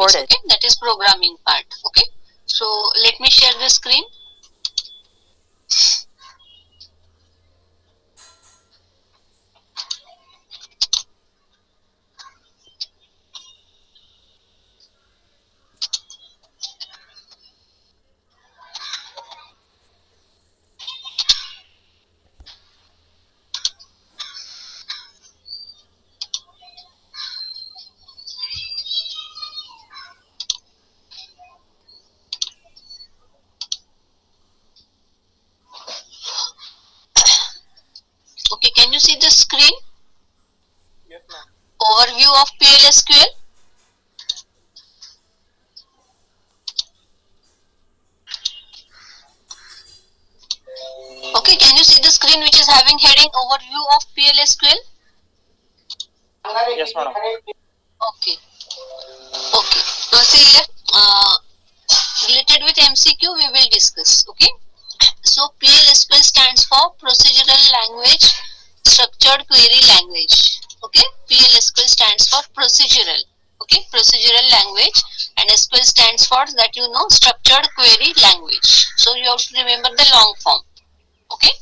recorded. Okay, that is programming part. Okay, so let me share the screen. Okay, can you see the screen? Yes, ma'am. Overview of PLSQL. Okay, can you see the screen which is having heading overview of PLSQL? Yes, madam. Okay. Okay. Now see here, related with MCQ we will discuss. Okay. So PLSQL stands for Procedural Language Structured Query Language. Okay. PLSQL stands for procedural. Okay. Procedural language, and SQL stands for that you know structured query language. So you have to remember the long form. Okay.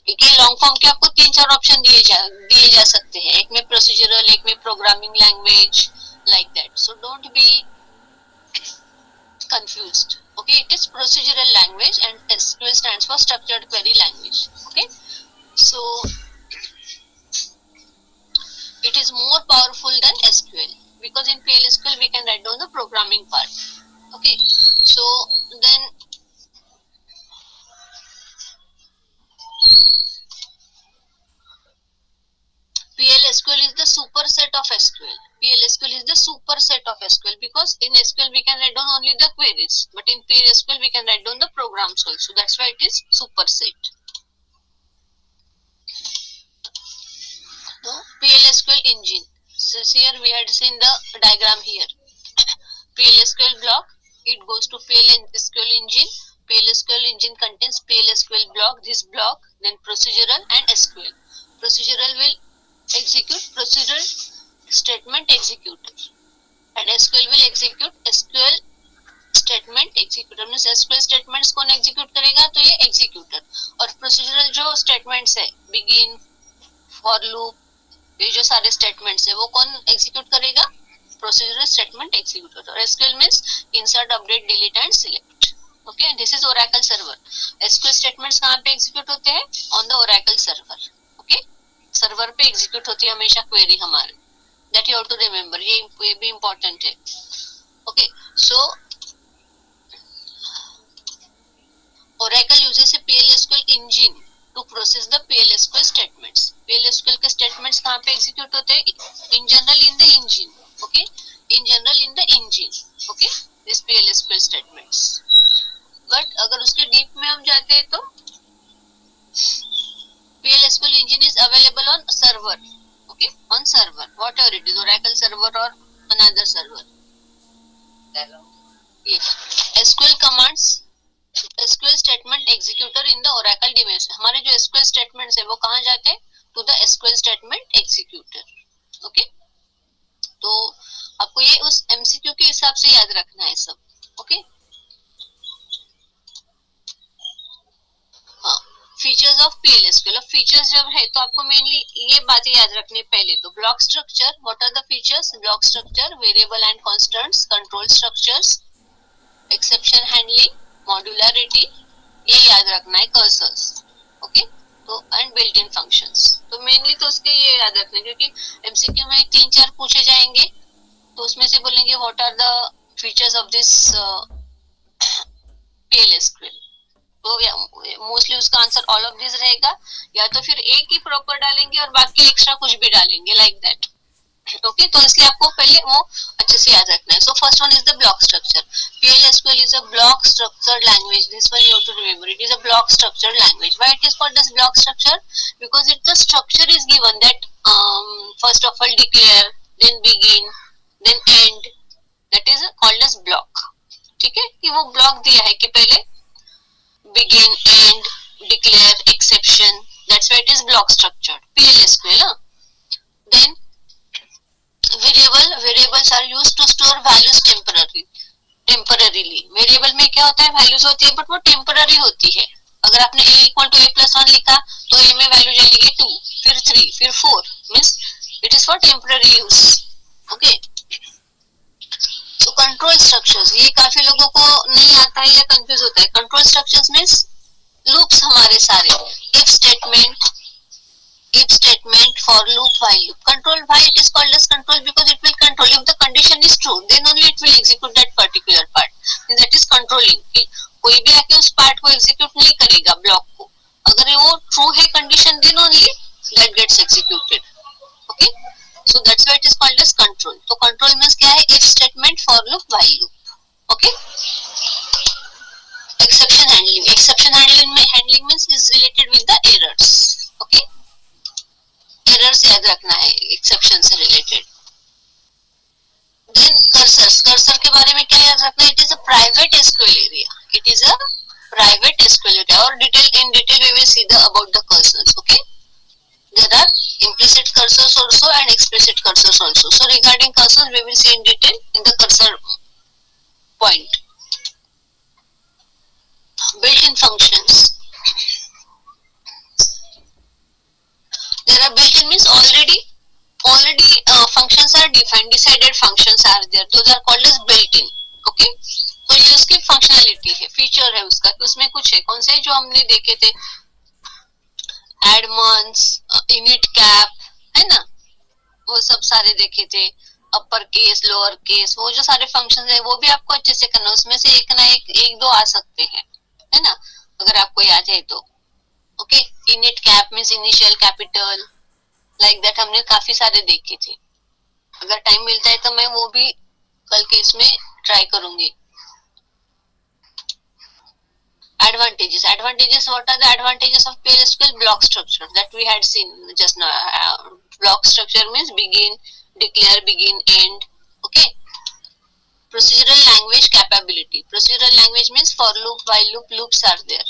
क्योंकि long form के आपको 3-4 option दिए जा सकते हैं, एक में procedural, एक में programming language, like that. So don't be confused. Okay, it is procedural language and SQL stands for structured query language. Okay, so it is more powerful than SQL because in PLSQL we can write down the programming part. Okay, so then PLSQL is the superset of SQL. PLSQL is the superset of SQL because in SQL we can write down only the queries, but in PLSQL we can write down the programs also. That's why it is superset. So PLSQL engine. So here we had seen the diagram here. PLSQL block, it goes to PLSQL engine. PLSQL engine contains PLSQL block, this block, then procedural and SQL. Procedural will execute procedural statement executor, and SQL will execute SQL statement executor means SQL statements कौन execute करेगा, तो ये executor. और procedural जो statements है, begin, for loop, ये जो सारे स्टेटमेंट्स है वो कौन एग्जीक्यूट करेगा, प्रोसीजरल स्टेटमेंट एग्जीक्यूटर. और SQL means insert, update, delete and select. Okay, this is Oracle server. SQL statements कहां पे एग्जीक्यूट होते हैं, on the Oracle server. Okay, server पे एग्जीक्यूट होती है हमेशा क्वेरी हमारे. That you have to remember, ये भी इंपॉर्टेंट है. Okay, so Oracle uses a PLSQL engine to process the PLSQL statements. PLSQL के statements कहाँ पे execute होते हैं? In general in the engine. Okay? In general in the engine. Okay? This PLSQL statements. But अगर उसके deep में हम जाते हैं तो PLSQL engine is available on server. Okay? On server. Whatever it is, Oracle server or another server. Yes. SQL commands SQL statement executor in the Oracle dimension. हमारे जो SQL statements है वो कहाँ जाते हैं, to the SQL statement executor. Okay, तो आपको ये उस MCQ के हिसाब से याद रखना है सब. ओके, हाँ, फीचर्स ऑफ PLSQL. फीचर्स जब है तो आपको मेनली ये बातें याद रखनी है. पहले तो block structure. What are the features, block structure, variable and constants, control structures, exception handling, modularity, ये याद रखना है. कर्सर्स. ओके, तो एंड बिल्ट इन फंक्शंस. तो मेनली तो उसके ये याद रखना है क्योंकि MCQ में 3-4 पूछे जाएंगे, तो उसमें से बोलेंगे what are the features of this PLSQL. तो मोस्टली उसका आंसर ऑल ऑफ दिस रहेगा, या तो फिर एक ही प्रॉपर डालेंगे और बाकी एक्स्ट्रा कुछ भी डालेंगे, लाइक दैट. ओके, तो इसलिए आपको पहले वो अच्छे से याद रखना है. So first one is the block structure. PLSQL is a block structured language. This one you have to remember. It is a block structured language. Why it is called as block structure? Because it the structure is given that first of all declare, then begin, then end. That is called as block. ठीक है, कि वो block दिया है कि पहले begin, end, declare, exception. That's why it is block structured. PLSQL. Then Variables are used to store values temporarily. Variable में क्या होता है, वैल्यूज होती है बट वो टेम्पररी होती है. अगर आपने a equal to a plus 1 लिखा तो a में वैल्यू जाएगी 2, फिर 3, फिर 4. Means it is for temporary use. Okay. तो कंट्रोल स्ट्रक्चर्स, ये काफी लोगों को नहीं आता है या कंफ्यूज होता है. कंट्रोल स्ट्रक्चर्स मीन्स लूप्स हमारे सारे. if statement, for loop, while loop. Control, why it is called as control? Because it will control. If the condition is true, then only it will execute that particular part. And that is controlling. कोई भी आके उस part को execute नहीं करेगा block को. अगर वो ट्रू है condition, then only that gets executed. Okay? So that's why it is called as control. तो control means क्या है? If statement, for loop, while loop. Okay? Exception handling. Exception handling means is related with the errors. Okay? Errors याद रखना है exception से related. Then cursor के बारे में क्या याद रखना है? It is a private SQL area. It is a private SQL area. और detail we will see the about the cursors. Okay. There are implicit cursors also and explicit cursors also. So regarding cursors we will see in detail in the cursor point. Built-in functions. There are built-in means already functions are defined, decided functions are there. Those are called as built-in. Okay. तो ये उसकी functionality है, feature है उसका. उसमें कुछ है, कौन से जो हमने देखे थे, एड मंथ्स, इनिट कैप, है ना, वो सब सारे देखे थे. अपर केस, लोअर केस, वो जो सारे फंक्शंस है वो भी आपको अच्छे से करना. उसमें से एक ना एक दो आ सकते हैं, है ना, अगर आपको याद है तो. Okay. Init cap means initial capital, like that हमने काफी सारे देखे थे. अगर टाइम मिलता है तो मैं वो भी कल के इसमें ट्राई करूंगी. Advantages. What are the advantages of PLSQL? Block structure that we had seen just now. Block structure means begin, declare, begin, end. Okay. Procedural language capability. Procedural language means for loop, while loop, loops are there.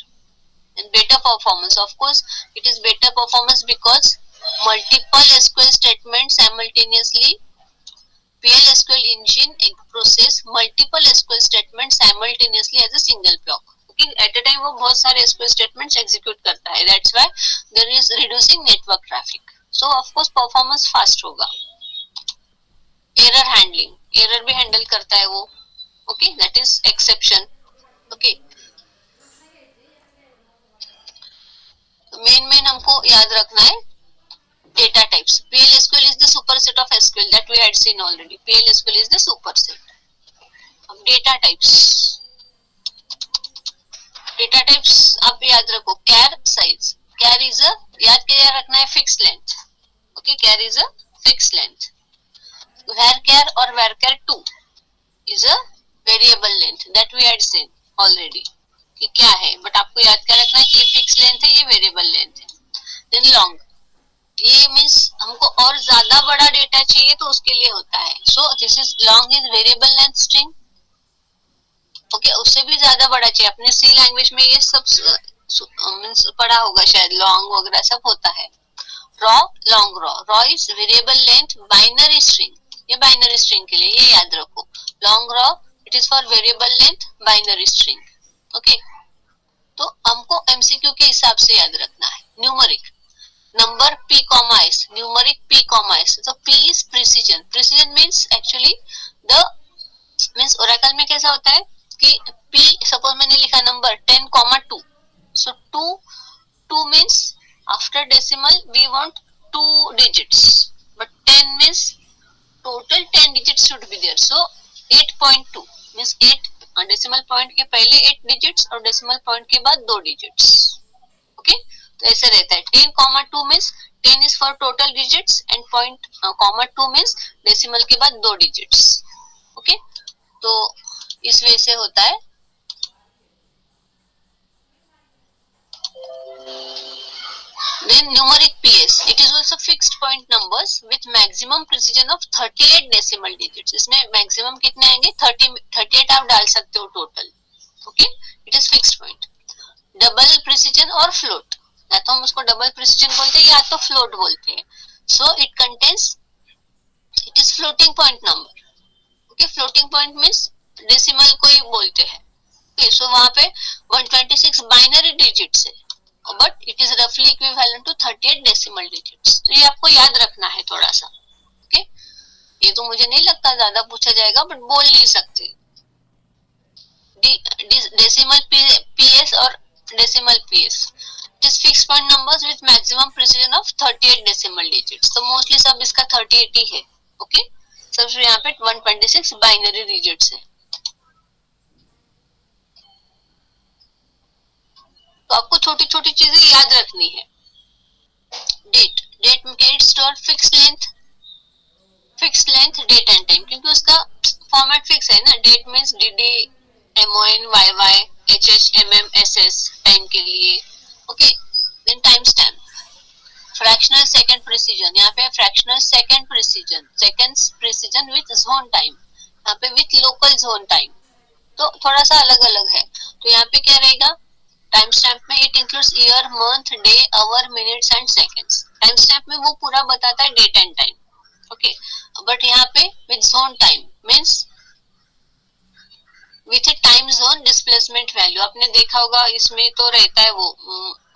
And better performance. Of course, it is better performance because multiple SQL statements simultaneously. PLSQL engine process multiple SQL statements simultaneously as a single block. Okay, at a time वो बहुत सारे SQL statements execute करता है. That's why there is reducing network traffic. So of course performance fast होगा. Error handling. Error भी handle करता है वो. Okay, that is exception. Okay. Main हमको याद रखना है data types. PLSQL is the superset of SQL that we had seen already. PLSQL is the superset. अब data types. Data types आप याद रखो. Char size. Char is a, याद क्या रखना है, fixed length. Okay, char is a fixed length. Varchar or varchar 2 is a variable length that we had seen already. कि क्या है, बट आपको याद क्या रखना है कि ये फिक्स लेंथ है, ये वेरिएबल लेंथ है. देन लॉन्ग, ये मींस हमको और ज्यादा बड़ा डेटा चाहिए तो उसके लिए होता है. सो this is long is variable length string. Okay. उससे भी ज्यादा बड़ा चाहिए. अपने सी लैंग्वेज में ये सब मींस पढ़ा होगा शायद, लॉन्ग वगैरह सब होता है. Raw, long raw is variable length binary string. ये बाइनरी स्ट्रिंग के लिए ये याद रखो. Long raw it is for variable length binary string. Okay. तो हमको एमसीक्यू के हिसाब से याद रखना है. Numeric number p, s, numeric p, s. तो p is precision. Precision means actually the means Oracle में कैसा होता है कि p सपोज मैंने लिखा number 10,2. so 2 means after decimal we want 2 digits, but 10 means total 10 digits should be there. So 8.2 means 8 decimal point के पहले 8 डिजिट्स और डेसिमल पॉइंट के बाद 2 डिजिट्स. ओके. तो ऐसे रहता है. 10,2 means 10 is for total digits and point 2 means decimal के बाद 2 डिजिट्स. ओके. तो इस वे से होता है. Then numeric PS. It is also fixed point numbers with maximum precision of 38 decimal digits. इसमें maximum कितने आएंगे? 38 आप डाल सकते हो total. Okay? It is fixed point. Double precision और float. या तो हम उसको double precision बोलते हैं या तो float बोलते हैं. So it contains it is floating point number. Okay, floating point means decimal को ही बोलते हैं. ओके, सो वहां पे 126 बाइनरी डिजिट्स है, बट इट इज रफली इक्विवेलेंट टू 38 डेसिमल डिजिट्स. तो ये आपको याद रखना है थोड़ा सा. ओके, ये तो मुझे नहीं लगता ज्यादा पूछा जाएगा, बट बोल नहीं सकते. डेसिमल पीएस और decimal PS, it is fix point numbers with maximum precision of 38 decimal digits. तो मोस्टली सब इसका 38 ही है. ओके, सब यहाँ पे 126 बाइनरी डिजिट्स है. तो आपको छोटी छोटी चीजें याद रखनी है. डेट, डेट में कैट store fix length date and time, क्योंकि उसका फॉर्मेट फिक्स है ना. Date means dd mon yy hh mm ss time के लिए. Okay, then time stamp, fractional second precision. यहाँ पे fractional second precision, seconds precision with zone time, यहाँ पे विद लोकल जोन टाइम. तो थोड़ा सा अलग अलग है. तो यहाँ पे क्या रहेगा टाइम स्टैम्प में? It includes year, month, day, hour, minutes and seconds. Time stamp में वो पूरा बताता है date and time. Okay, but यहाँ पे with zone time means with a time zone displacement value. आपने देखा होगा इसमें तो रहता है वो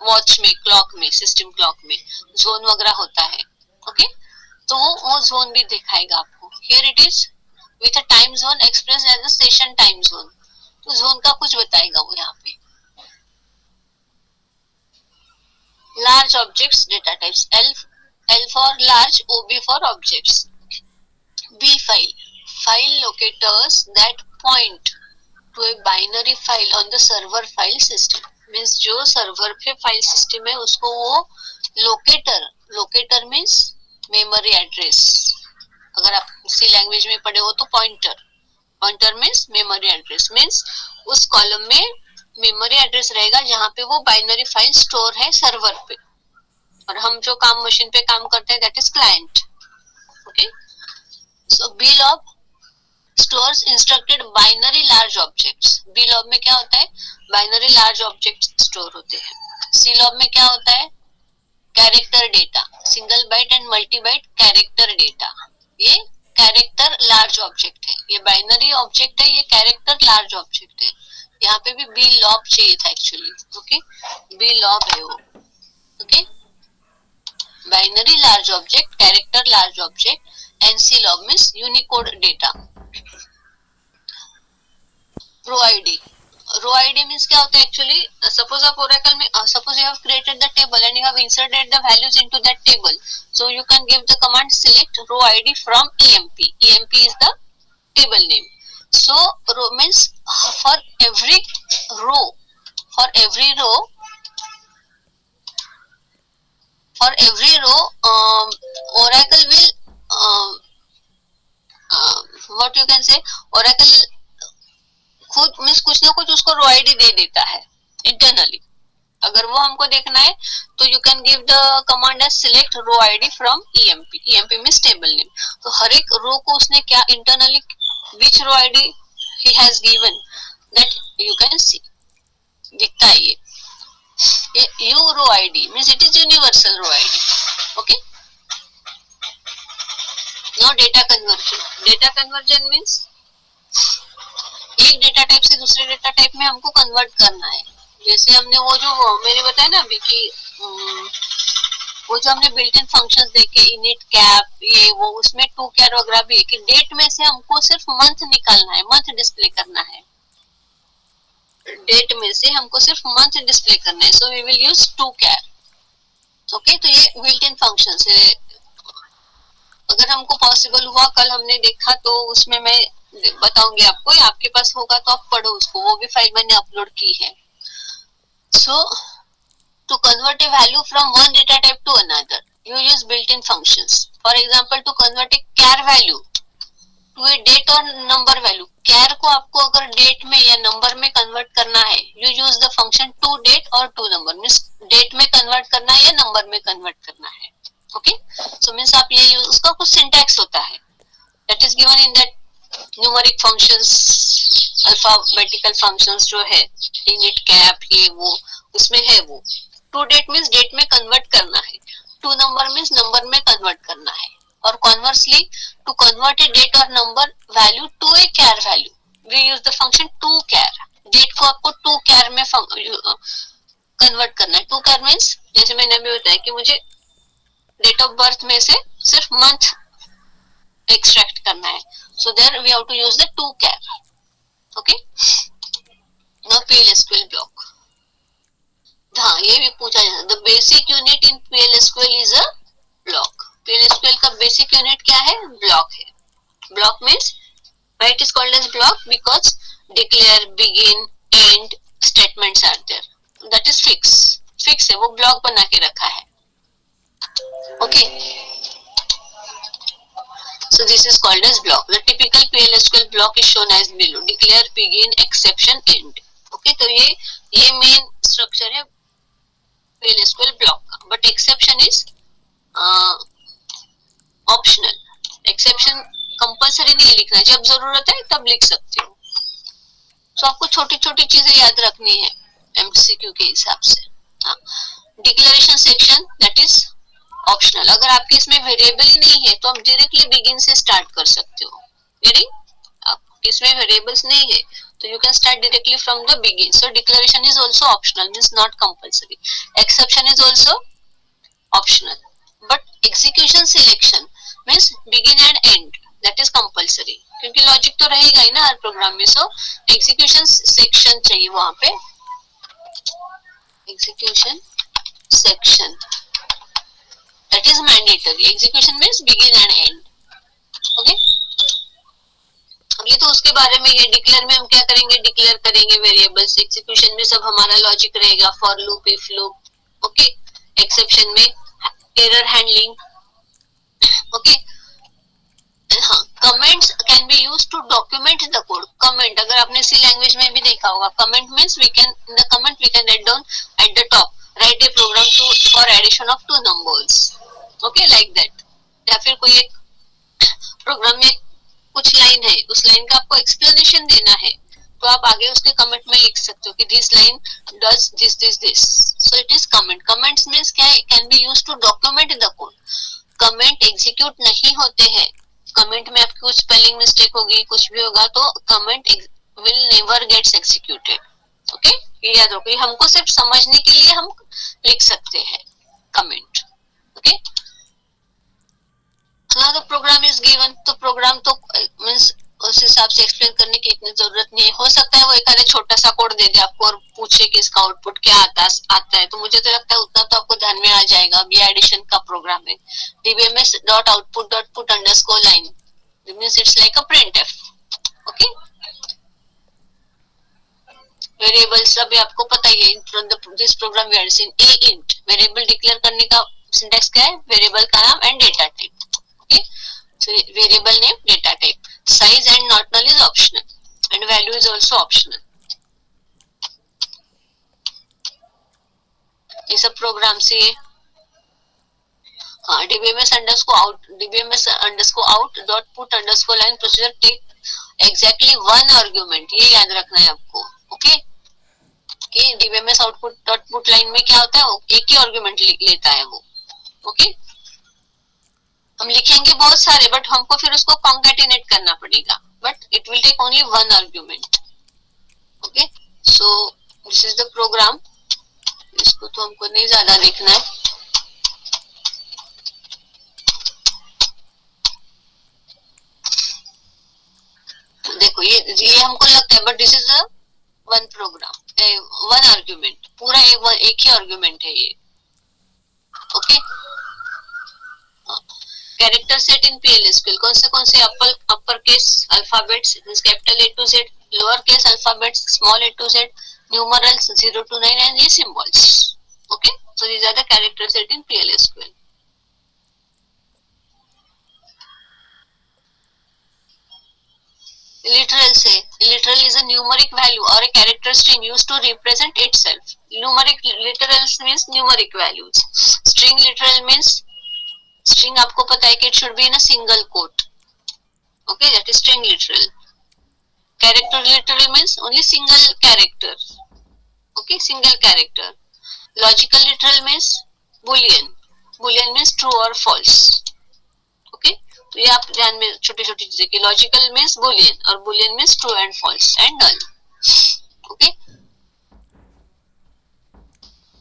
वॉच में, क्लॉक में, सिस्टम क्लॉक में जोन वगैरह होता है. ओके, तो वो जोन भी दिखाएगा आपको. Here it is with a time zone express as a session time zone. तो जोन का कुछ बताएगा वो यहाँ पे. Large objects data types, L for large, OB for objects. B file, file locators that point to a binary file on the server file system. Means जो server पे file system है उसको वो लोकेटर मीन्स मेमोरी एड्रेस. अगर आप सी language में पढ़े हो तो pointer means memory address. Means उस कॉलम में मेमोरी एड्रेस रहेगा जहाँ पे वो बाइनरी फाइल स्टोर है सर्वर पे, और हम जो काम मशीन पे काम करते हैं that is client. Okay, so blob stores instructed binary large objects. blob में क्या होता है? बाइनरी लार्ज ऑब्जेक्ट्स स्टोर होते हैं. clob में क्या होता है? Character data, single byte and multi byte character data. ये कैरेक्टर लार्ज ऑब्जेक्ट है, ये बाइनरी ऑब्जेक्ट है, ये कैरेक्टर लार्ज ऑब्जेक्ट है. यहाँ पे भी blob चाहिए था एक्चुअली. ओके, blob है वो. Okay, binary large object, character large object, and clob means Unicode data. Row ID, row ID means क्या होता है एक्चुअली? सपोज आप ओरेकल में suppose you have created the table and you have inserted the values into that table, so you can give the command select row ID from emp. Emp is the table name. So row means for every row Oracle will what you can say, Oracle खुद means कुछ ना कुछ उसको रो ID दे देता है internally. अगर वो हमको देखना है तो you can give the command as select row ID from emp. emp means table name. तो हर एक रो को उसने क्या इंटरनली विच रो आईडी ही has given that you can see दिखता है. ये U row ID means it is universal row ID. Okay, now data conversion. Data conversion means एक डेटा टाइप से दूसरे डेटा टाइप में हमको कन्वर्ट करना है. जैसे हमने वो जो मैंने बताया ना अभी कि वो जो हमने बिल्ट इन फंक्शंस देखे इनिट कैप ये वो, उसमें टू कैर वगैरह भी है कि डेट में से हमको सिर्फ मंथ निकालना है, मंथ डिस्प्ले करना है. डेट में से हमको सिर्फ मंथ डिस्प्ले करना है, so we will use to char. Okay, तो ये बिल्ट इन फंक्शंस है. अगर हमको पॉसिबल हुआ, कल हमने देखा तो उसमें मैं बताऊंगी आपको, या आपके पास होगा तो आप पढ़ो उसको, वो भी फाइल मैंने अपलोड की है. So to convert a value from one data type to another you use built in functions. For example to convert a char value to a date or number value. Char को आपको अगर date में या number में convert करना है you use the function to date और to number. Means date में कन्वर्ट करना है या नंबर में कन्वर्ट करना है. ओके, सो मीन्स आप ये उसका कुछ सिंटैक्स होता है that is given in that numeric functions, alphabetical functions जो है इनिट कैप ये वो उसमें है. वो टू डेट मीन्स डेट में कन्वर्ट करना है, टू नंबर मीन्स नंबर में कन्वर्ट करना है. or conversely to convert a date or number value to a char value we use the function toChar. Date को आपको toChar में कन्वर्ट करना है. toChar मीन्स जैसे मैंने अभी बताया कि मुझे डेट ऑफ बर्थ में से सिर्फ मंथ एक्सट्रैक्ट करना है. So there we have to use the toChar. Okay. Now PLSQL block. हाँ, ये भी पूछा जाता है. The basic unit in PLSQL is a block. PLSQL का basic unit क्या है? Block है. Block means why it is called as block? Because declare, begin, end statements are there. That is fix है, वो block बना के रखा है. Okay. So this is called as block. The typical PLSQL block is shown as below. Declare, begin, exception, end. Okay, तो ये main structure है PLSQL block का. But exception is optional. Exception compulsory नहीं लिखना है, जब जरूरत है तब लिख सकते हो. तो आपको छोटी छोटी चीजें याद रखनी है एमसीक्यू के हिसाब से. Declaration section that is optional. अगर आपके इसमें वेरिएबल ही नहीं है तो आप डायरेक्टली बिगिन से स्टार्ट कर सकते हो. यानी आपके इसमें वेरिएबल्स नहीं है तो you can start directly from the begin. So declaration is also optional means not compulsory. Exception is also optional but execution selection means begin and and that is compulsory, क्योंकि लॉजिक तो रहेगा ही ना हर programme में. So execution section चाहिए वहां पे. Execution section that is mandatory. Execution means begin and and. Okay. अब ये तो उसके बारे में है. डिक्लेयर में हम क्या करेंगे? डिक्लेयर करेंगे वेरिएबल्स. एग्जीक्यूशन में सब हमारा लॉजिक रहेगा, for loop, if loop. Okay. Exception में एरर हैंडलिंग. ओके. हाँ, comments can be used to document the code. Comment अगर आपने सी लैंग्वेज में भी देखा होगा, comment means we can in the comment we can write down at the top, write a program to for addition of 2 numbers. Okay, like that. या फिर कोई एक प्रोग्राम में कुछ लाइन है, उस लाइन का आपको एक्सप्लेनेशन देना है तो आप आगे उसके कमेंट में लिख सकते हो कि this line does this this this. So it is comment. Comments means क्या है? Can be used to document the code. Comment execute नहीं होते हैं. कमेंट में आपकी कुछ स्पेलिंग मिस्टेक होगी, कुछ भी होगा तो comment will never gets executed. Okay, ये याद रखो. हमको सिर्फ समझने के लिए हम लिख सकते हैं कमेंट. ओके. हाँ, तो प्रोग्राम इज गिवन. तो प्रोग्राम तो मींस उस हिसाब से एक्सप्लेन करने की इतनी जरूरत नहीं है. हो सकता है वो एक आधे छोटा सा कोड दे दे आपको और पूछे कि इसका आउटपुट क्या आता है. तो मुझे तो लगता है उतना तो आपको ध्यान में आ जाएगा. अब ये एडिशन का प्रोग्राम है. dbms dot output dot put underscore line means it's like a printf. Okay. Variables अभी आपको पता ही है. From this program we are seen a int. Variable declare करने का सिंटैक्स क्या है? वेरिएबल का नाम and data type. Okay. So variable name, data type, size and not null is optional, and value is also optional. ये सब programme से हाँ dbms underscore out dot put underscore line procedure take exactly one argument. ये याद रखना है आपको. Okay. कि dbms output dot put line में क्या होता है? एक ही आर्गुमेंट लेता है वो. ओके. हम लिखेंगे बहुत सारे बट हमको फिर उसको कॉन्कैटिनेट करना पड़ेगा. But it will take only one argument. Okay. So this is the program. इसको तो हमको नहीं ज्यादा देखना है. देखो ये हमको लगता है but this is a one program, one argument. पूरा एक ही आर्गुमेंट है ये. Okay. Character set in PLSQL कौन से upper case alphabets capital A to Z, lower case alphabets small a to Z, numerals 0 to 9 and ये symbols. Okay. So these are the character set in PLSQL. Literal से literal is a numeric value or a character string used to represent itself. Numeric literals means numeric values. String literal means string आपको पता है कि it should be in a single quote. Okay, that is string literal. Character literal means only single character. Okay, single character. Logical literal means boolean. Boolean means true or false. Okay. तो ये आप ध्यान में छोटी छोटी चीजें कि logical means boolean और boolean means true and false and null. Okay.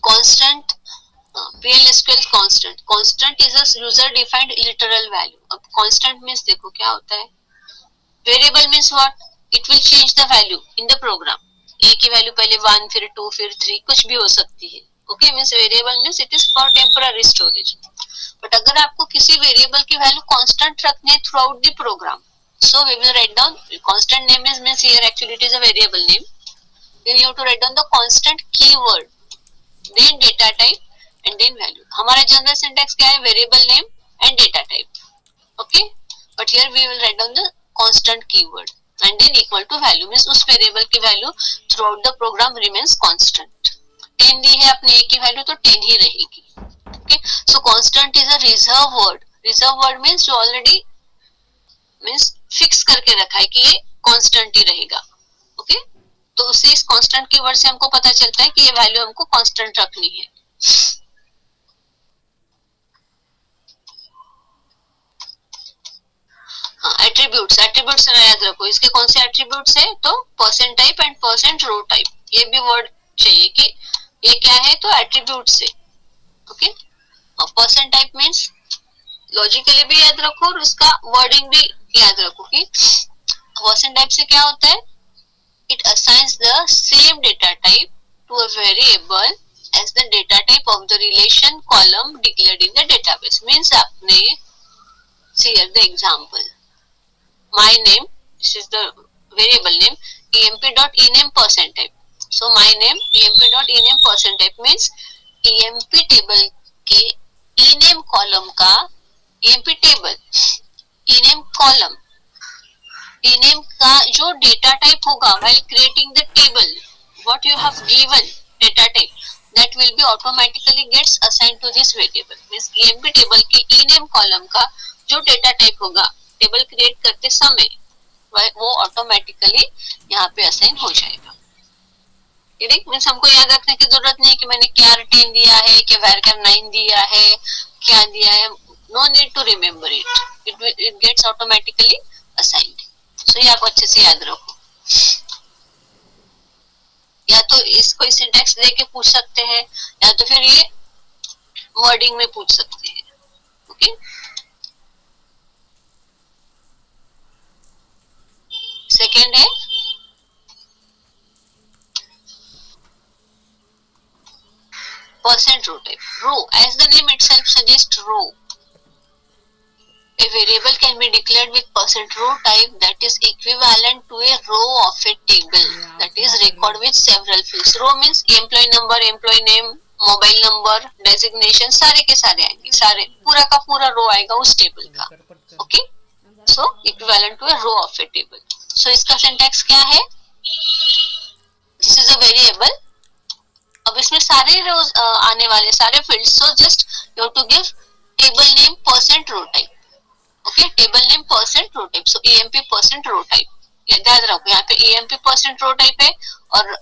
Constant, PLSQL constant. Constant is a user defined literal value. अब कांस्टेंट मीन्स देखो क्या होता है. Variable means what, it will change the value in the program. A की value पहले 1 फिर 2 फिर 3 कुछ भी हो सकती है. Okay. Means variable means it is for temporary storage. But अगर आपको किसी वेरिएबल की वैल्यू कांस्टेंट रखनी है throughout the program, so we will write down constant name is means here actually it is a variable name. Then you have to write down the constant keyword, then data type and then value. हमारा general syntax क्या है, variable name and data type. Okay. But here we will write down the constant keyword and then equal to value means उस variable की value throughout the program remains constant. 10 दी है अपने a की value तो 10 ही रहेगी. Okay. So constant is a reserve word. Reserve word means जो ऑलरेडी मींस फिक्स करके रखा है कि ये कांस्टेंट ही रहेगा. ओके. तो उससे इस कांस्टेंट की वर्ड से हमको पता चलता है कि ये वैल्यू हमको कांस्टेंट रखनी है. एट्रीब्यूट्स. एट्रीब्यूट्स याद रखो, इसके कौन से एट्रीब्यूट्स है तो percent type and percent row type. ये भी वर्ड चाहिए कि ये क्या है तो एट्रीब्यूट्स है. Okay. Percent type means logically भी याद रखो और उसका वर्डिंग भी याद रखो कि परसेंट टाइप से क्या होता है. It assigns the same data type to a variable as the data type of the relation column declared in the database. Means आपने see here the example. My name, this is the variable name, emp.ename percent type. So my name emp.ename percent type means emp table के ename column का emp table ename column ename का जो data type होगा while creating the table what you have given data type that will be automatically gets assigned to this variable. means emp table के ename column का जो data type होगा table create करते समय वो ऑटोमेटिकली यहाँ पे असाइन हो जाएगा. ठीक. मीन्स हमको याद रखने की जरूरत नहीं कि मैंने क्या रिटर्न दिया है कि varchar 9 दिया है क्या दिया है. No need to remember it gets automatically assigned. So ये आप अच्छे से याद रखो. या तो इसको सिंटैक्स देके पूछ सकते हैं या तो फिर ये वर्डिंग में पूछ सकते हैं. ओके. सेकेंड है percent row type. Row, as the name itself suggests, row. A variable can be declared with percent row type that is equivalent to a row of a table that is record with several fields. Row means employee number, employee name, mobile number, designation सारे के सारे आएंगे. सारे पूरा का पूरा रो आएगा उस टेबल का. Okay. So equivalent to a row of a table. So इसका सिंटैक्स क्या है. This is a variable. अब इसमें सारे रोज आने वाले सारे fields. So just you have to give table name percent row type. Okay. Table name percent row type. So emp percent row type याद रखो. यहाँ पे emp परसेंट रो टाइप है और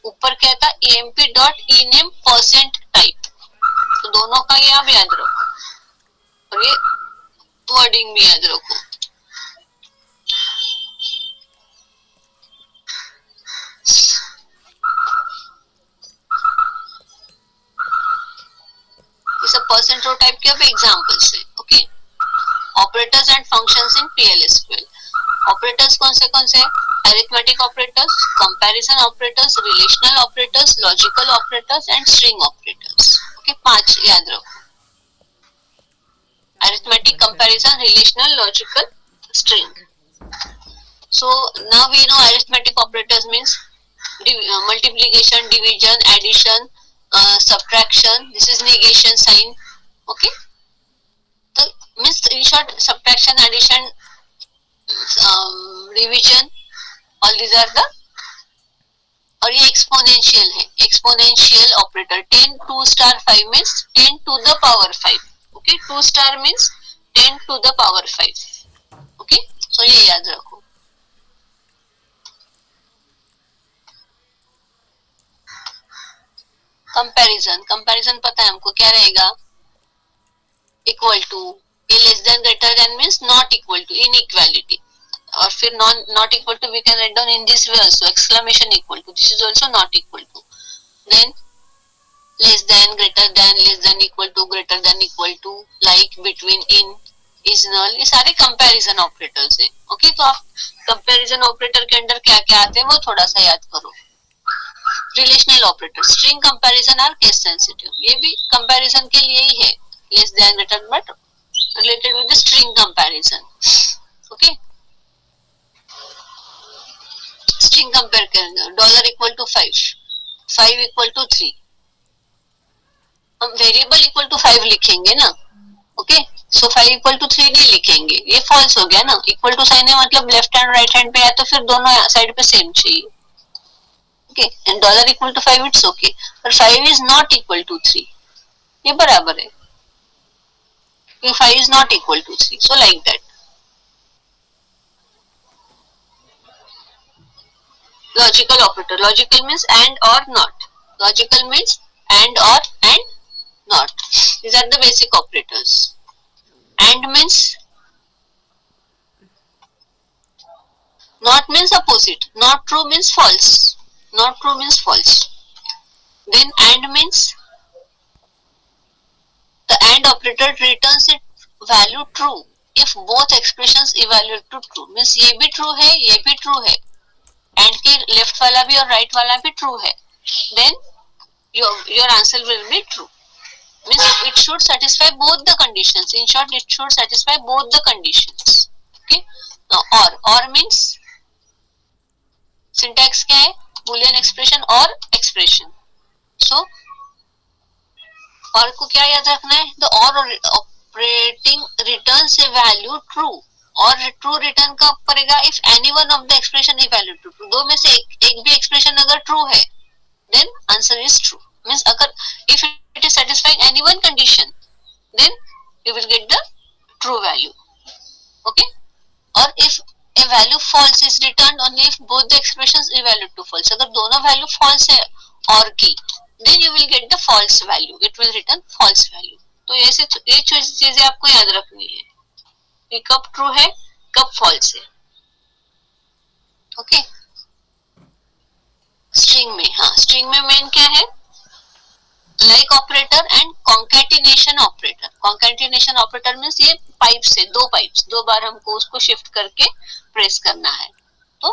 ऊपर क्या था emp dot ename percent type. तो दोनों का ये आप याद रखो और ये वर्डिंग भी याद रखो. सब परसेंट रो टाइप के अब एग्जांपल्स है. Okay. Operators and functions in PLSQL. Operators कौन से arithmetic operators, comparison operators, relational operators, logical operators and string operators. Okay. 5 याद रखो. Arithmetic, comparison, relational, logical, string. So now we know arithmetic operators means multiplication, division, addition, subtraction. This is negation sign. Okay. So means in short subtraction, addition, division, all these are the. और ये exponential है. Exponential operator 10 2 star 5 means 10 to the power 5. Okay. 2 star means 10 to the power 5. Okay. So ये याद रखो. Comparison. Comparison पता है हमको क्या रहेगा. Equal to, a less less than greater than means not equal to, inequality. और फिर not equal to we can write down in this way also, exclamation equal to, this is also not equal to. Then less than, greater than, less than equal to, greater than equal to, like, between, in, is null, ये सारे comparison operators है. Okay, तो आप comparison operator के अंदर क्या क्या आते हैं वो थोड़ा सा याद करो. Relational operator, string comparison are case sensitive, ये भी कंपैरिजन के लिए ही है. Less than, greater, but related with the string comparison. Okay, string compare करेंगे. Dollar equal to 5, 5 equal to 3, हम वेरिएबल इक्वल टू 5 लिखेंगे ना. ओके, सो 5 इक्वल टू 3 नहीं लिखेंगे, ये फॉल्स हो गया ना. इक्वल टू साइन है मतलब लेफ्ट हैंड राइट हैंड पे है, तो फिर दोनों साइड पे सेम चाहिए. Okay, and dollar equal to 5 it's okay, पर 5 इज नॉट इक्वल टू 3, ये बराबर है. 5 is not equal to 3, so like that. Logical operator, logical means and or not, logical means and or and not, these are the basic operators. And means, not means opposite, not true means false, not true means false. Then and means, the and operator returns its value true if both expressions evaluate to true, means ये भी true है ये भी true है, and के left वाला भी और right वाला भी true है, then your answer will be true. Means it should satisfy both the conditions. In short, it should satisfy both the conditions. Okay. Now or means, syntax क्या है? Boolean expression or expression. So और को क्या याद रखना है? The or operating returns a value true. और true return कब करेगा? If any one of the expression evaluate to true. दो में से एक भी expression अगर true है, then answer is true. Means अगर if it is satisfying any one condition, then you will get the true value. Okay, or if a value false is returned only if both the expressions evaluate to false, अगर दोनों value false है और की, then you will get the false value, it will return false value. तो ये चीजें आपको याद रखनी है कि कब true है कब false है. ओके, स्ट्रिंग में, हाँ स्ट्रिंग में मेन क्या है? Like operator and concatenation operator. Concatenation operator means ये पाइप से दो बार हमको उसको शिफ्ट करके प्रेस करना है, तो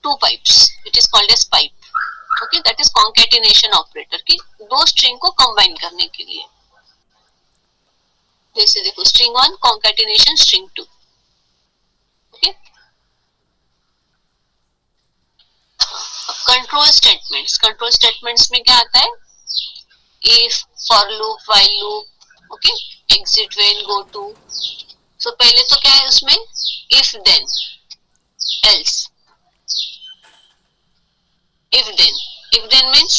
2 pipes, it is called as pipe. Okay, that is concatenation operator की दो स्ट्रिंग को कंबाइन करने के लिए. जैसे देखो string 1 concatenation string 2. Okay, control statements, control statements में क्या आता है? if, for loop, while loop, okay, exit, when, go to. So पहले तो क्या है उसमें? if then, else. if then means,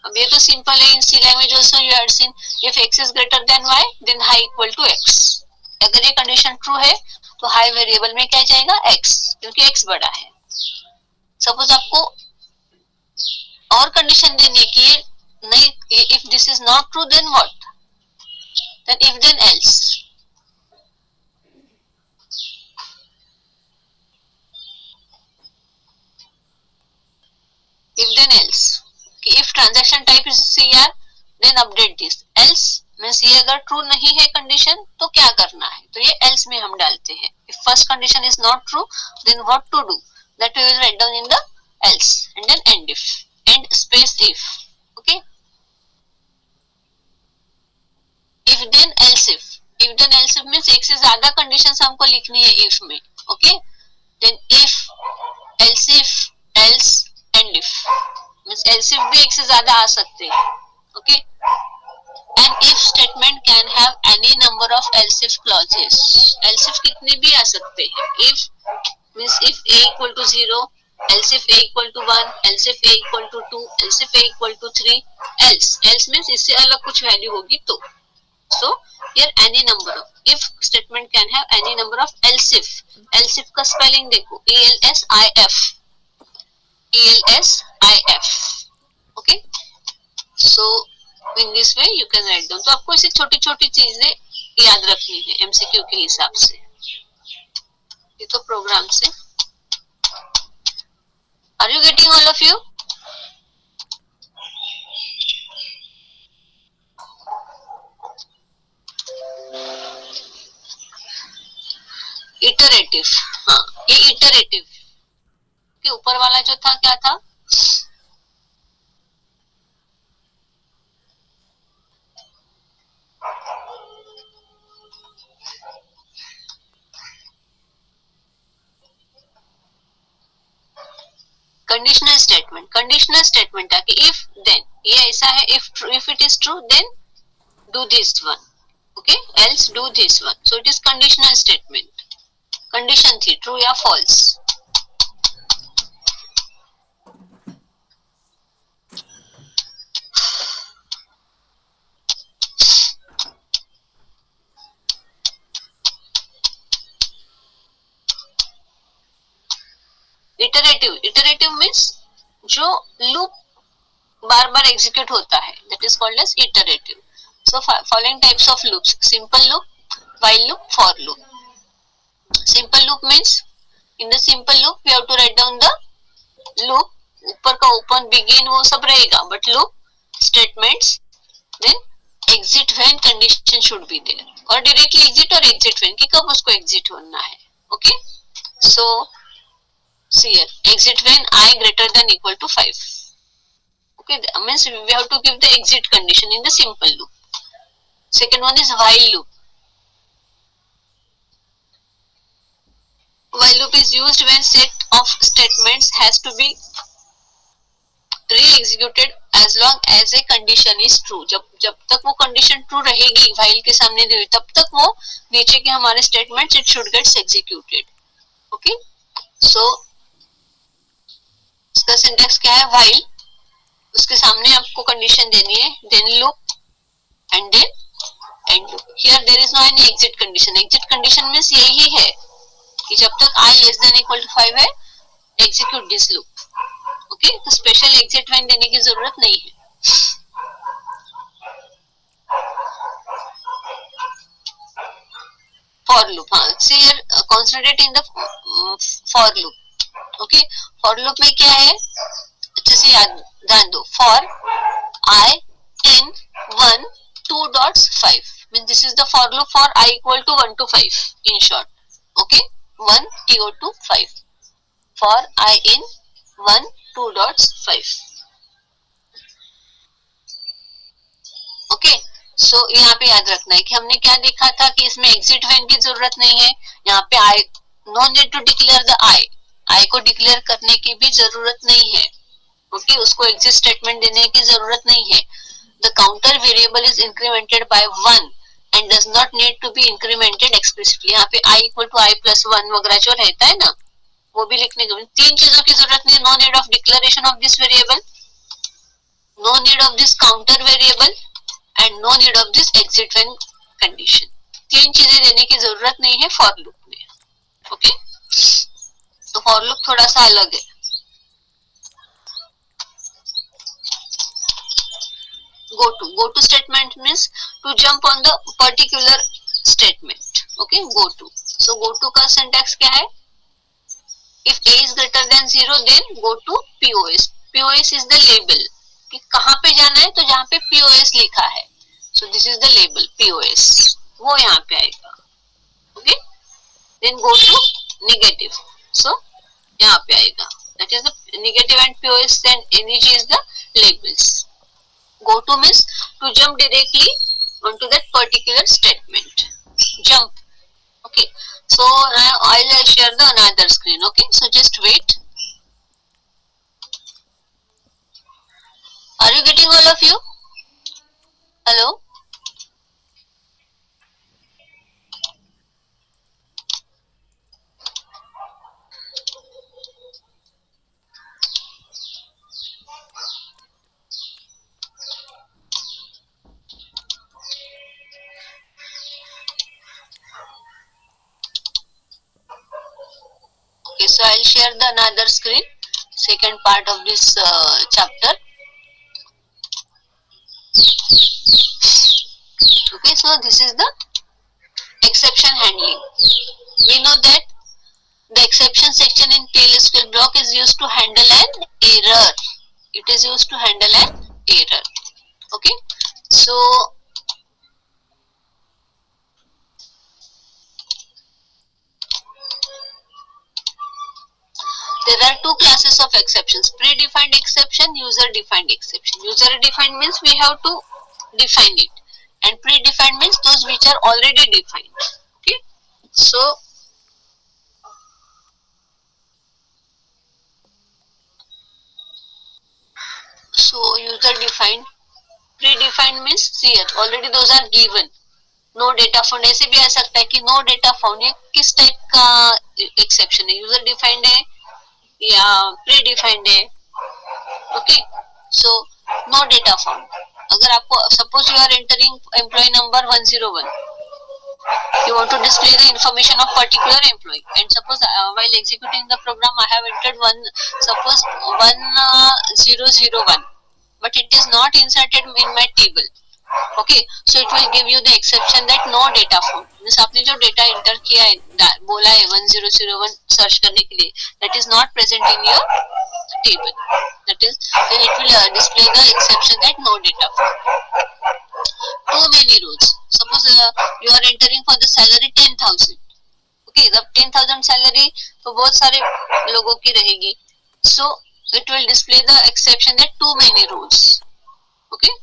अब ये तो सिंपल है. इन C language also you had seen, if x is greater than y, then high equal to x. अगर ये कंडीशन ट्रू है तो हाई वेरिएबल में क्या जाएगा? x, क्योंकि x बड़ा है. सपोज आपको और कंडीशन देनी है कि नहीं, if this is not true then what? Then if then else. If then else. If transaction type is CR, then update this. Else means ये अगर true नहीं है कंडीशन तो क्या करना है? तो ये else में हम डालते हैं. If first condition is not true, then what to do? That we will write down in the else, and then end if, end space if. Okay. if then else if means एक से ज्यादा conditions हमको लिखनी है if में. Okay, then if, else if, else and if means else if भी एक से ज्यादा आ सकते हैं. Okay, and if statement can have any number of else if clauses. else if कितने भी आ सकते हैं. if means if a equal to 0, else if a equal to 1, else if a equal to 2, else if a equal to 3, else means इससे अलग कुछ value होगी तो. So here any number of, if statement can have any number of else if का spelling देखो, ELSIF. Okay, so in this way you can write down. तो आपको ऐसी छोटी छोटी चीजें याद रखनी है एमसीक्यू के हिसाब से। ये तो प्रोग्राम से। Are you getting all of you? Iterative, हाँ ये इटरेटिव के ऊपर वाला जो था क्या था? Conditional statement. कंडीशनल स्टेटमेंट है कि इफ देन, ये ऐसा है, if it is true then do this one, okay, else do this one. So it is conditional statement. Condition थी ट्रू या फॉल्स। इटरेटिव, इटरेटिव मीन्स जो लूप बार बार एग्जीक्यूट होता है, that is called as iterative. So following types of loops: simple loop, while loop, for loop. Simple loop means in the simple loop we have to write down the loop, ऊपर का open, begin वो सब रहेगा, but loop statements, then exit when condition should be there, और directly exit और exit when कि कब उसको exit होना है, okay? So see here, exit when I greater than equal to 5, okay, means we have to give the exit condition in the simple loop. Second one is while loop. While loop is used when set of statements has to be re-executed as long as a condition is true. जब तक वो condition true रहेगी while के सामने दी हुई, तब तक वो नीचे के हमारे statements it should get executed. Okay? So इसका syntax क्या है? While, उसके सामने आपको condition देनी है, then loop and then end loop. Here there is no any exit condition. Exit condition means यही है कि जब तक I less than equal to 5 है, execute this loop. ओके, तो स्पेशल एग्जिट व्हेन देने की जरूरत नहीं है। फॉर लूप, हाँ, see here concentrate in the for loop. Okay, for loop में क्या है, अच्छे से याद ध्यान दो। For I in 1 2 dots 5 means this is the for loop for I equal to 1 to 5 in short. Okay, 1 to 5 for I in 1 2 dots 5. Okay, सो यहाँ पे याद रखना है कि हमने क्या देखा था कि इसमें एग्जिट व्हेन की जरूरत नहीं है। यहाँ पे I, no need to declare the I को डिक्लेयर करने की भी जरूरत नहीं है। ओके, उसको एग्जिट स्टेटमेंट देने की जरूरत नहीं है। The counter variable is incremented by 1 and does not need to be incremented explicitly. यहाँ पे i equal to i plus 1 वगैरह जो रहता है ना, वो भी लिखने के, तीन चीजों की जरूरत नहीं। No need of declaration of this variable, no need of this counter variable and no need of this exit when condition. तीन चीजें देने की जरूरत नहीं है फॉर लूप में। ओके, तो फॉर लूप थोड़ा सा अलग है। go to statement means to jump on the particular statement. Okay, go to, so go to का syntax क्या है? If a is greater than 0 then go to POS. POS is the label कि कहाँ पे जाना है, तो जहाँ पे POS लिखा है, so this is the label POS, वो यहाँ पे आएगा। Okay, then go to negative, so यहाँ पे आएगा, that is the negative and POS and NEG is the labels. Go to means to jump directly onto that particular statement. Jump. Okay, so now I'll share the another screen. Okay, so just wait. Are you getting all of you? Hello? Okay, so I'll share the another screen, second part of this chapter. Okay, so this is the exception handling. We know that the exception section in PLSQL block is used to handle an error. It is used to handle an error. Okay, so there are two classes of exceptions: predefined exception, user-defined exception. User-defined means we have to define it, and predefined means those which are already defined. Okay, so user-defined, predefined means here already those are given. No data found ऐसे भी आ सकता है कि no data found, ये किस type का exception है, user defined है या प्री डिफाइंड है. Okay, so no data found. अगर आपको suppose you are entering employee number 101, you want to display the information of particular employee, and suppose while executing the program I have entered 1001, but it is not inserted in my table. Okay, so it will give you the exception that no data found. means आपने जो data enter किया है, बोला है 1001 search करने के लिए, that is not present in your table. That is, then it will display the exception that no data found. Too many rows. Suppose you are entering for the salary 10,000. Okay, the 10,000 salary तो बहुत सारे लोगों की रहेगी. So it will display the exception that too many rows. Okay.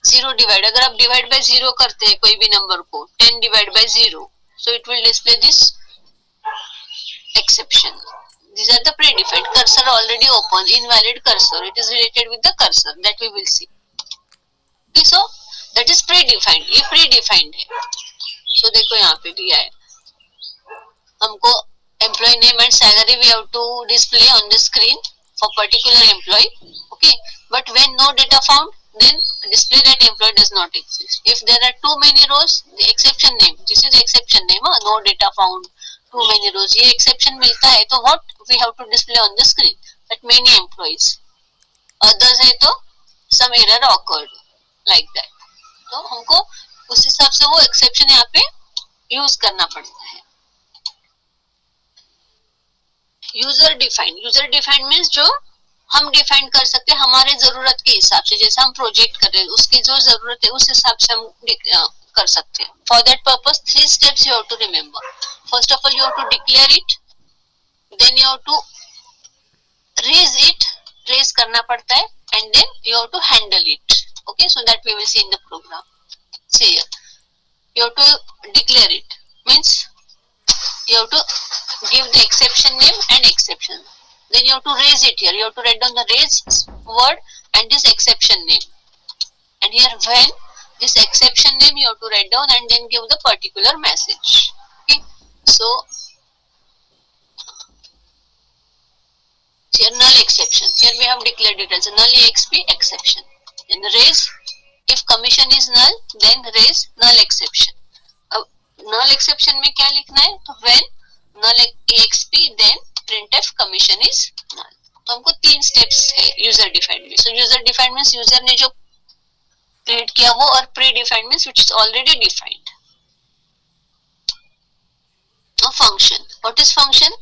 Zero divide, अगर आप divide by zero करते हैं कोई भी नंबर को, 10 divide by zero, so it will display this exception. These are the predefined. Cursor already open, invalid cursor. It is related with the cursor that we will see. Okay, so that is predefined. ये predefined है. So देखो यहाँ पे दिया है, हमको employee name and salary we have to display on the screen for particular employee. Okay, but when no data found, then display that employee does not exist. If there are too many rows, the exception name, this is the exception name, no data found, too many rows, ये exception मिलता है तो what we have to display on the screen, that many employees. Others है तो some error occurred, like that. तो हमको उस हिसाब से वो exception यहाँ पे use करना पड़ता है. User defined means जो हम डिफाइन कर सकते हैं हमारे जरूरत के हिसाब से, जैसे हम प्रोजेक्ट कर रहे हैं उसकी जो जरूरत है उस हिसाब से हम कर सकते हैं. For that purpose 3 steps you have to remember. First of all you have to declare it, then you have to raise it, raise करना पड़ता है, and then you have to handle it. Okay, so that we will see in the program. See here, you have to declare it means you have to give the exception name and exception. Then you have to raise it here. You have to write down the raise word and this exception name. And here when this exception name you have to write down and then give the particular message. Okay. So here null exception. Here we have declared it as a null exp exception. Then raise, if commission is null, then raise null exception. Null exception में क्या लिखना है? तो when null exp then printf commission is null. तो हमको 3 steps है user defined में. So user defined means user ने जो create किया वो, और predefined means which is already defined. A function. What is function?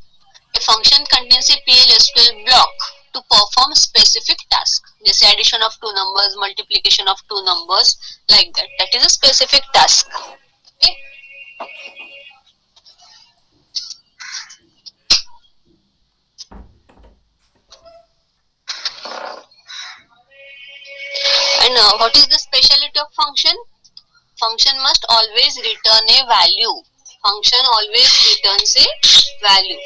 A function contains a PLSQL block to perform specific task. जैसे addition of 2 numbers, multiplication of 2 numbers, like that. That is a specific task. Okay. And what is the speciality of function? Function must always return a value. Function always returns a value.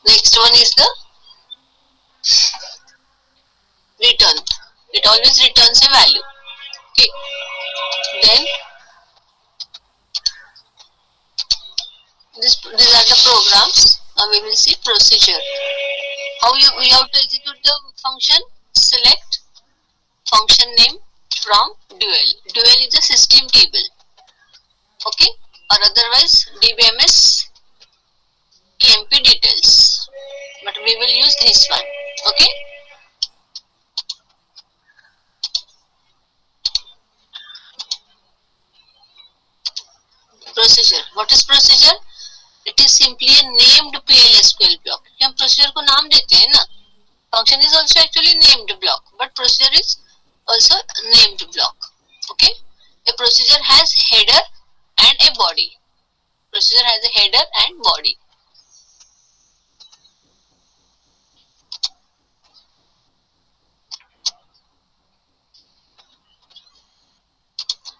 Next one is the return. It always returns a value. Okay. Then these are the programs. Now we will see procedure. How we have to execute the function? Select function name from dual. Dual is a system table. Okay, or otherwise DBMS EMP details, but we will use this one. Okay. Procedure. What is procedure? It is simply a named PL/SQL block. हम procedure को नाम देते हैं ना. Function is also actually named block, but procedure is also named block. Okay. A procedure has header and a body. Procedure has a header and body.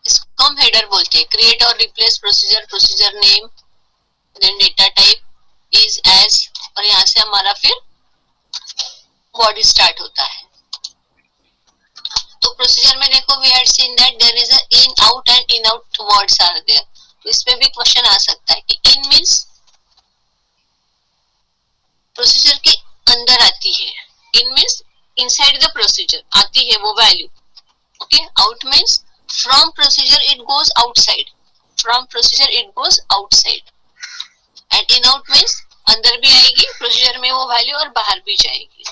इसको हम header बोलते हैं. Create or replace procedure, procedure name, then data type is as, और यहाँ से हमारा फिर body start होता है. तो प्रोसीजर में देखो, we had seen that there is a in out and in out words are there. तो इस पे भी क्वेश्चन आ सकता है कि in means प्रोसीजर के अंदर आती है, in means inside the procedure आती है वो value. Okay. out means from procedure it goes outside, from procedure it goes outside, and in out means अंदर भी आएगी प्रोसीजर में वो वैल्यू और बाहर भी जाएगी.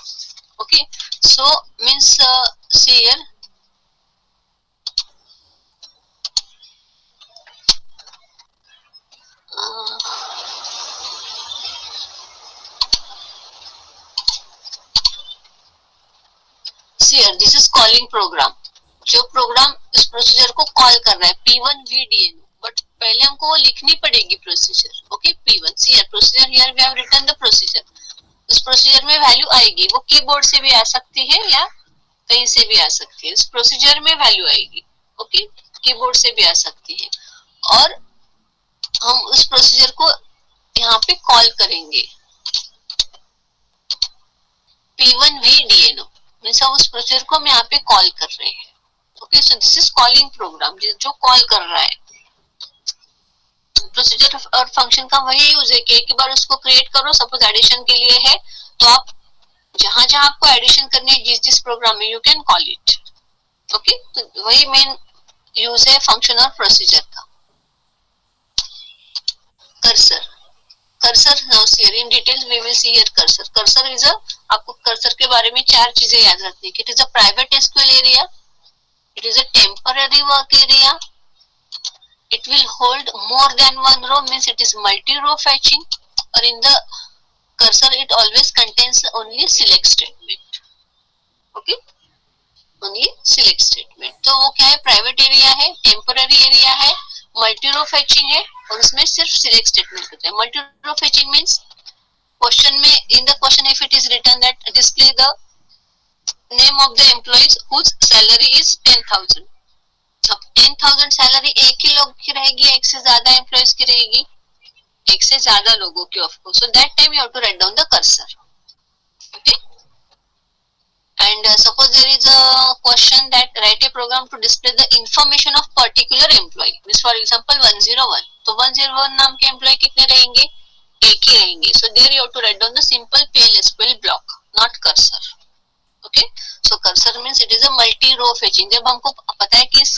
Okay. so means see here, here this is calling program. जो प्रोग्राम इस प्रोसीजर को कॉल कर रहा है P1 VDN, बट पहले हमको वो लिखनी पड़ेगी procedure. Okay. P1 see here procedure, here we have written the procedure. इस प्रोसीजर में वैल्यू आएगी, वो कीबोर्ड से भी आ सकती है या कहीं से भी आ सकती है. इस प्रोसीजर में वैल्यू आएगी. ओके. कीबोर्ड से भी आ सकती है, और हम उस प्रोसीजर को यहाँ पे कॉल करेंगे P1 VDNO, मींस हम उस प्रोसीजर को हम यहाँ पे कॉल कर रहे हैं. Okay. So this is calling program, जो कॉल कर रहा है. प्रोसीजर और फंक्शन का वही यूज है कि एक बार उसको क्रिएट करो. सपोज एडिशन के लिए है तो आप जहां जहां आपको एडिशन करनी है जिस जिस प्रोग्राम में, you can call it. Okay. तो वही मेन यूज है फंक्शन और प्रोसीजर का. Cursor. Cursor now see here in detail we will see here cursor. Cursor is a, आपको कर्सर के बारे में चार चीजें याद रखनी है. It is a private SQL area, it is a temporary work area, it will hold more than one row, means it is multi row fetching, or in the cursor it always contains only select statement. Okay. only select statement. तो वो क्या है, private area है, temporary area है, multi row fetching है, और उसमें सिर्फ सिलेक्ट स्टेटमेंट होता है. Multi row fetching means question में, in the question if it is written that display the name of the employees whose salary is 10,000. अब 10,000 सैलरी एक ही लोग की रहेगी, एक से ज्यादा एम्प्लॉइज की रहेगी, एक से ज्यादा लोगों की of course. So that time you have to write down the cursor. Okay. And suppose there is a question that write a program to display the information of particular employee. Means for example 101. तो 101 नाम के employ कितने रहेंगे, एक ही रहेंगे. So there you have to write down the simple PL/SQL block, not cursor. Okay. So cursor means it is a multi-row fetching. जब हमको पता है कि इस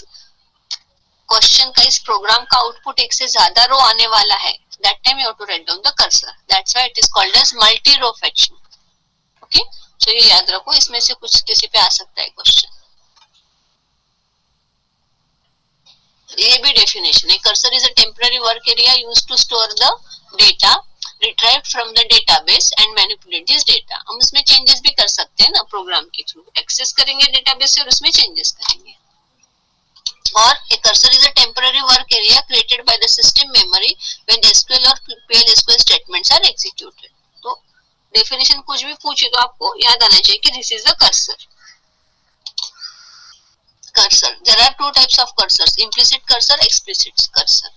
क्वेश्चन का, इस प्रोग्राम का आउटपुट एक से ज्यादा रो आने वाला है, that time you have to write down the cursor. That's why it is called as multi-row fetching. Okay. तो ये याद रखो, इसमें से कुछ किसी पे आ सकता है क्वेश्चन. ये भी डेफिनेशन है. Cursor is a temporary work area used to store the data retrieved from the database and manipulate this data. हम उसमें चेंजेस भी कर सकते हैं ना, प्रोग्राम के थ्रू एक्सेस करेंगे डेटाबेस से और उसमें चेंजेस करेंगे. और a cursor is a temporary work area created by the system memory when SQL or PL/SQL statements are executed. तो डेफिनेशन कुछ भी पूछेगा आपको याद आना चाहिए कि this is a cursor. Cursor. There are two types of cursors: implicit cursor, explicit cursor.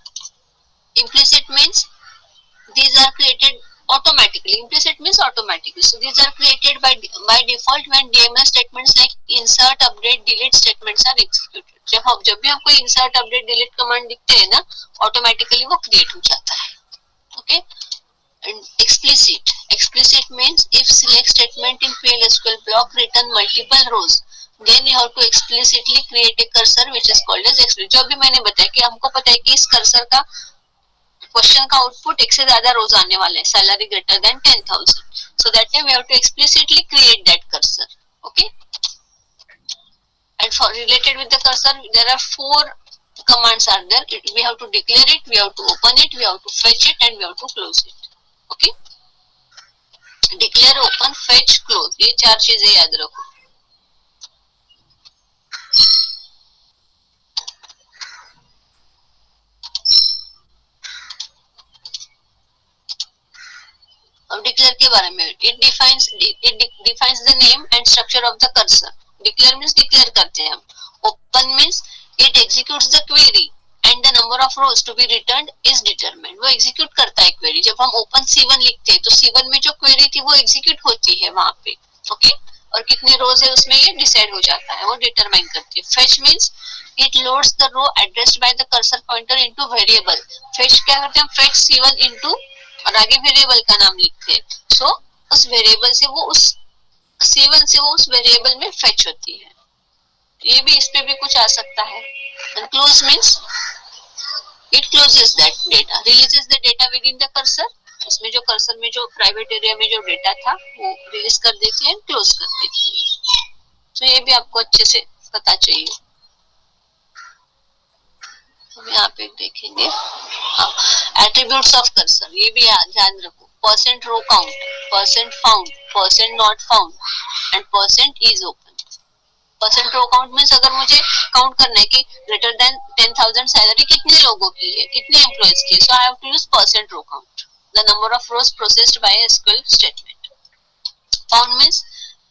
Implicit means these are created automatically. Implicit means automatically. So these are created by default when DML statements like insert, update, delete statements are executed. जब भी आपको insert, update, delete command दिखते हैं ना, automatically वो create हो जाता है. Okay. And explicit means if select statement in PL/SQL block return multiple rows, then you have to explicitly create a cursor which is called as explicit. जो भी मैंने बताया कि हमको पता है कि इस कर्सर का क्वेश्चन का आउटपुट एक से ज्यादा रोज आने वाले हैं, salary greater than 10,000. So that time we have to explicitly create that cursor. Okay. And for related with the cursor, there are 4 commands are there. We have to declare it, we have to open it, we have to fetch it, and we have to close it. Okay. Declare, open, fetch, close. ये 4 चीजें याद रखो. अब declare के बारे में, it defines the name and structure of the cursor. Declare means declare करते हैं हम. Open means it executes the query and the number of rows to be returned is determined. वो execute करता है query. जब हम open C1 लिखते हैं तो C1 में जो query थी वो execute होती है वहां पे. Okay? और कितने rows है उसमें ये decide हो जाता है, वो determine करती है. Fetch means it loads the row addressed by the cursor pointer into variable. Fetch क्या करते हैं हम? Fetch C1 into और आगे वेरिएबल का नाम लिखते हैं. सो उस वेरिएबल से वो उस C1 से वो उस वेरिएबल में फेच होती है. ये भी इस पे भी कुछ आ सकता है. And close means it closes that data, releases the data within the cursor. इसमें जो कर्सर में जो प्राइवेट एरिया में जो डेटा था वो रिलीज कर देती है एंड क्लोज कर देती है. तो ये भी आपको अच्छे से पता चाहिए. हम यहाँ पे देखेंगे एट्रीब्यूट्स ऑफ कर्सर. ये भी ध्यान रखो. Percent row count, percent found, percent not found and percent is open. Percent row count means अगर मुझे काउंट करना है कि ग्रेटर देन 10,000 सैलरी कितने लोगों की है, कितने एम्प्लॉयज की है, so I have to use percent row count. The number of rows processed by SQL statement. Found means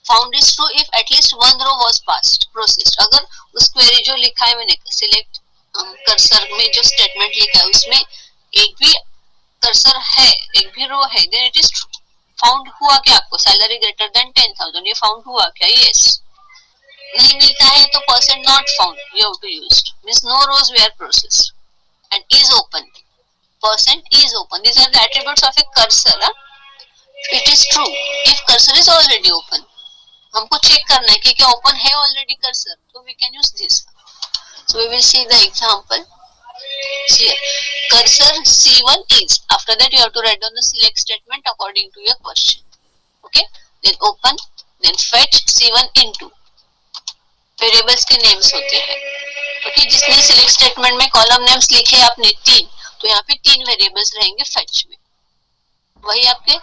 found is true if at least one row was passed processed. अगर उस query जो लिखा है मैंने सिलेक्ट कर्सर में जो statement लिखा है उसमें एक भी कर्सर है, एक भी रो है, then it is true. Found हुआ क्या आपको? Salary greater than 10,000. ये फाउंड हुआ क्या? यस. नहीं मिलता है तो percent not found you have to use. Means no rows were processed. And is open, percent is open. These are the attributes of a cursor. It is true if cursor is already open. हमको check करना है कि क्या open है already cursor, तो we can use this. So we will see the example. See, cursor C1 is. After that you have to write down the select statement according to your question. Okay. Then open. Then fetch C1 into. Variables के names होते हैं. Okay. जिसने select statement में column names लिखे आपने 3, तो यहाँ पे 3 variables रहेंगे fetch में. वही आपके